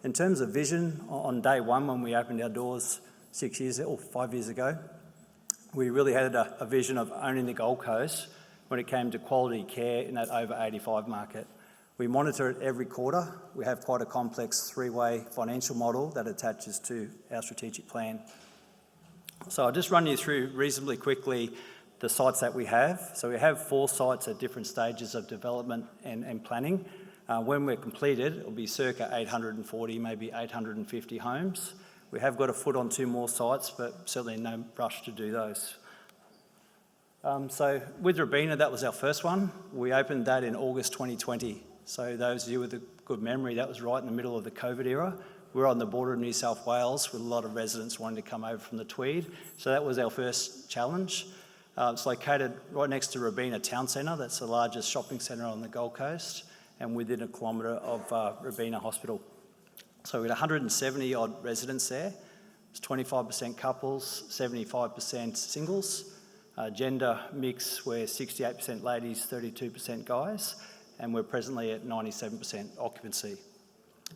In terms of vision, on day one when we opened our doors 5 years ago, we really had a vision of owning the Gold Coast when it came to quality care in that over 85 market. We monitor it every quarter. We have quite a complex three-way financial model that attaches to our strategic plan. So I'll just run you through reasonably quickly the sites that we have. So we have 4 sites at different stages of development and planning. When we're completed, it'll be circa 840, maybe 850 homes. We have got a foot on 2 more sites, but certainly no rush to do those. So with Robina, that was our first one. We opened that in August 2020. So those of you with a good memory, that was right in the middle of the COVID era. We're on the border of New South Wales with a lot of residents wanting to come over from the Tweed. So that was our first challenge. It's located right next to Robina Town Centre. That's the largest shopping centre on the Gold Coast, and within a kilometre of Robina Hospital. So we had 170 odd residents there. It's 25% couples, 75% singles. Gender mix, we're 68% ladies, 32% guys, and we're presently at 97% occupancy.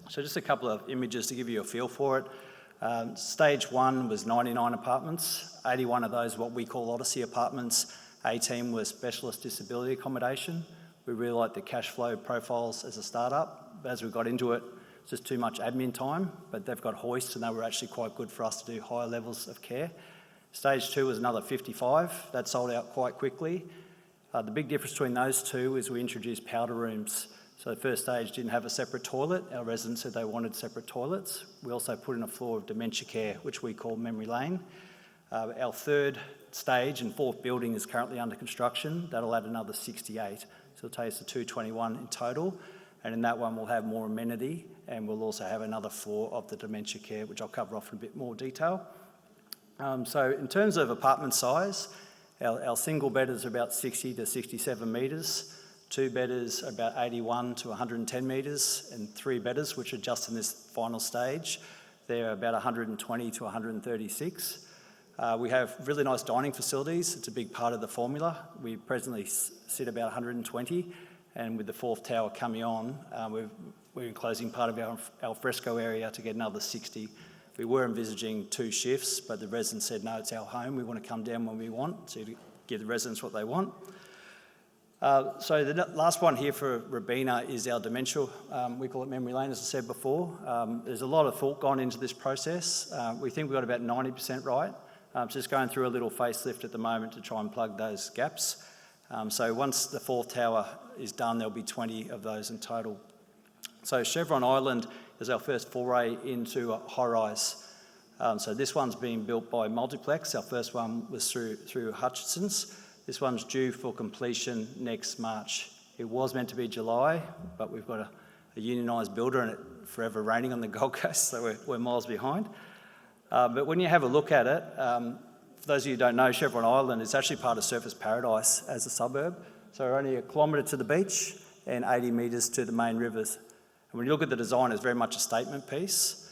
So just a couple of images to give you a feel for it. Stage 1 was 99 apartments. 81 of those what we call Odyssey apartments. 18 were specialist disability accommodation. We really liked the cash flow profiles as a startup. As we got into it, it's just too much admin time, but they've got hoists and they were actually quite good for us to do higher levels of care. Stage 2 was another 55. That sold out quite quickly. The big difference between those two is we introduced powder rooms. So the first stage didn't have a separate toilet. Our residents said they wanted separate toilets. We also put in a floor of dementia care, which we call Memory Lane. Our third stage and fourth building is currently under construction. That'll add another 68. So it'll take us to 221 in total. And in that one, we'll have more amenity, and we'll also have another floor of the dementia care, which I'll cover off in a bit more detail. So in terms of apartment size, our single bedders are about 60 to 67 metres. 2 bedders are about 81 to 110 metres, and 3 bedders, which are just in this final stage, they're about 120 to 136. We have really nice dining facilities. It's a big part of the formula. We presently sit about 120, and with the 4th tower coming on, we're enclosing part of our alfresco area to get another 60. We were envisaging 2 shifts, but the residents said, no, it's our home. We want to come down when we want to give the residents what they want. So the last one here for Robina is our dementia. We call it Memory Lane, as I said before. There's a lot of thought gone into this process. We think we've got about 90% right. Just going through a little facelift at the moment to try and plug those gaps. So once the 4th tower is done, there'll be 20 of those in total. So Chevron Island is our first foray into a high-rise. So this one's being built by Multiplex. Our first one was through Hutchinson's. This one's due for completion next March. It was meant to be July, but we've got a unionised builder and it's forever raining on the Gold Coast, so we're miles behind. But when you have a look at it, for those of you who don't know, Chevron Island is actually part of Surfers Paradise as a suburb. So we're only 1 kilometre to the beach and 80 metres to the main rivers. And when you look at the design, it's very much a statement piece.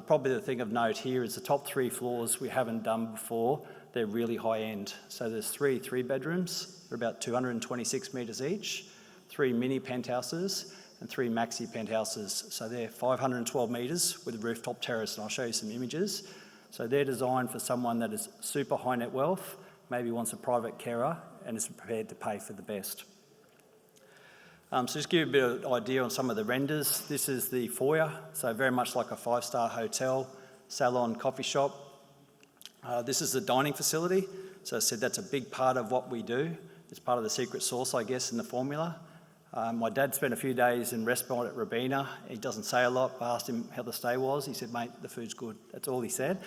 Probably the thing of note here is the top 3 floors we haven't done before. They're really high end. So there's 3 bedrooms. They're about 226 metres each, 3 mini penthouses and 3 maxi penthouses. So they're 512 metres with a rooftop terrace, and I'll show you some images. So they're designed for someone that is super high net wealth, maybe wants a private carer and is prepared to pay for the best. So just give you a bit of idea on some of the renders. This is the foyer, so very much like a 5-star hotel, salon, coffee shop. This is the dining facility. So I said that's a big part of what we do. It's part of the secret sauce, I guess, in the formula. My dad spent a few days in respite at Robina. He doesn't say a lot. I asked him how the stay was. He said, mate, the food's good. That's all he said.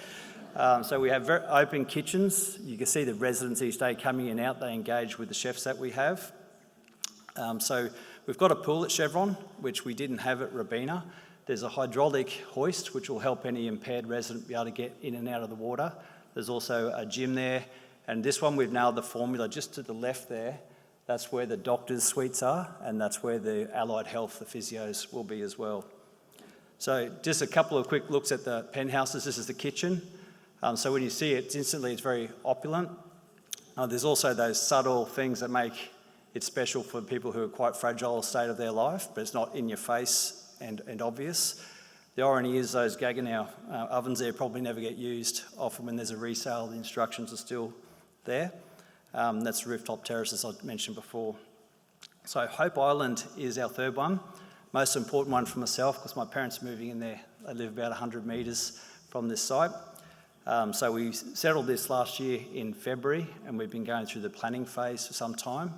So we have very open kitchens. You can see the residents each day coming in and out. They engage with the chefs that we have. So we've got a pool at Chevron, which we didn't have at Robina. There's a hydraulic hoist, which will help any impaired resident be able to get in and out of the water. There's also a gym there. And this one, we've nailed the formula just to the left there. That's where the doctors' suites are, and that's where the allied health, the physios, will be as well. So just a couple of quick looks at the penthouses. This is the kitchen. So when you see it, instantly it's very opulent. There's also those subtle things that make it special for people who are quite fragile state of their life, but it's not in your face and obvious. The irony is those Gaggenau ovens there probably never get used. Often when there's a resale, the instructions are still there. That's rooftop terraces I mentioned before. So Hope Island is our third one. Most important one for myself because my parents are moving in there. They live about 100 metres from this site. So we settled this last year in February and we've been going through the planning phase for some time.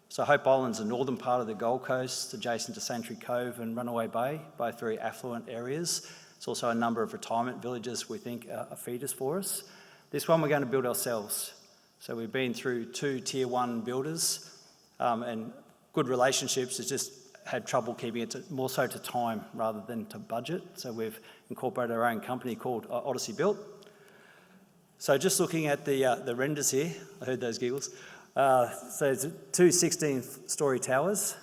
So Hope Island's the northern part of the Gold Coast, adjacent to Santry Cove and Runaway Bay, both very affluent areas. It's also a number of retirement villages we think are feeders for us. This one we're going to build ourselves. So we've been through 2 tier 1 builders and good relationships. It's just had trouble keeping it more so to time rather than to budget. So we've incorporated our own company called Odyssey Built. So just looking at the renders here, I heard those giggles. So it's 2 16-storey towers.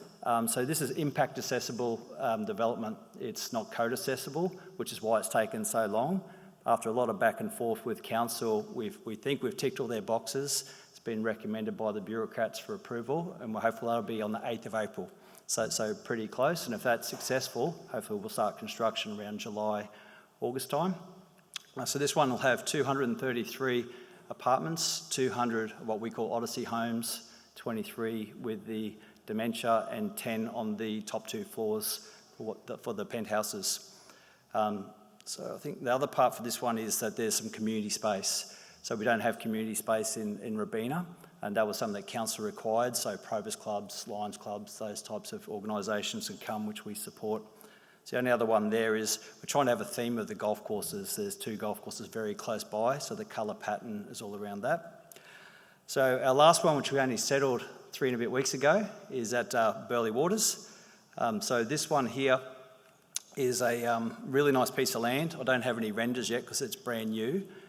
So this is impact accessible development. It's not code accessible, which is why it's taken so long. After a lot of back and forth with council, we think we've ticked all their boxes. It's been recommended by the bureaucrats for approval, and we're hopeful that'll be on the 8th of April. So pretty close, and if that's successful, hopefully we'll start construction around July, August time. So this one will have 233 apartments, 200 what we call Odyssey homes, 23 with the dementia and 10 on the top 2 floors for the penthouses. So I think the other part for this one is that there's some community space. So we don't have community space in Robina, and that was something that council required, so Probus clubs, Lions clubs, those types of organisations can come, which we support. So the only other one there is we're trying to have a theme of the golf courses. There's 2 golf courses very close by, so the colour pattern is all around that. So our last one, which we only settled 3 and a bit weeks ago, is at Burleigh Waters. So this one here is a really nice piece of land. I don't have any renders yet because it's brand new,